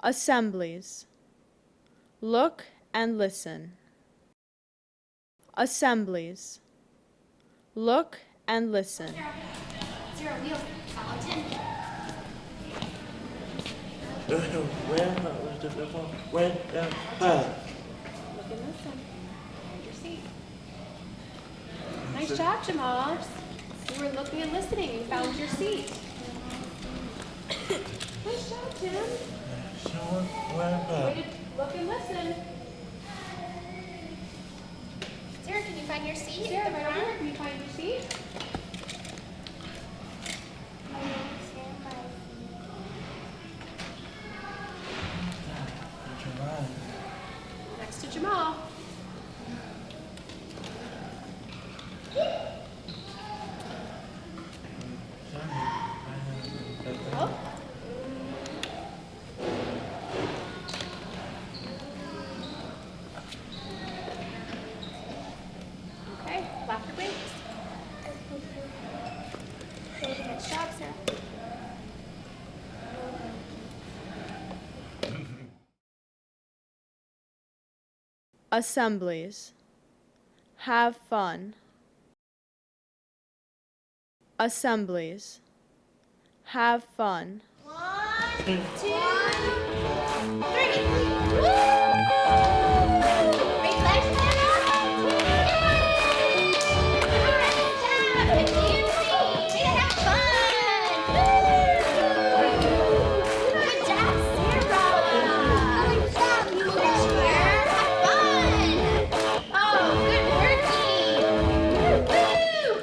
Assemblies. Look and listen. Assemblies. Look and listen. Zero wheels, skeleton. Look and listen. Find your seat. Nice job, Jamal. You were looking and listening. You found your seat. Nice job, Tim. Way to look and listen. Sarah, can you find your seat? Sarah, right over here. Can you find your seat? Next to Jamal. Oh. Okay, flap your wings. Nice job, Sarah. Assemblies. Have fun. Assemblies. Have fun. 1, 2, 3. Woo! Break legs, Sarah. Yay! Good job. Good music. Way to have fun. Good job, Sarah. Good job. You cheer. Have fun. Oh, good working. Woo!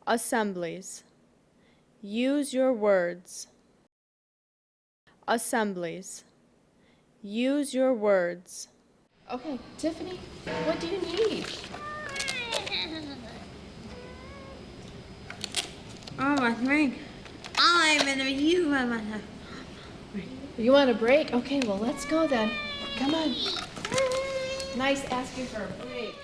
Assemblies. Use your words. Assemblies. Use your words. Okay, Tiffany, what do you need? Oh, my drink. I'm in a you, Mama. You want a break? Okay, well, let's go then. Come on. Nice asking for a break.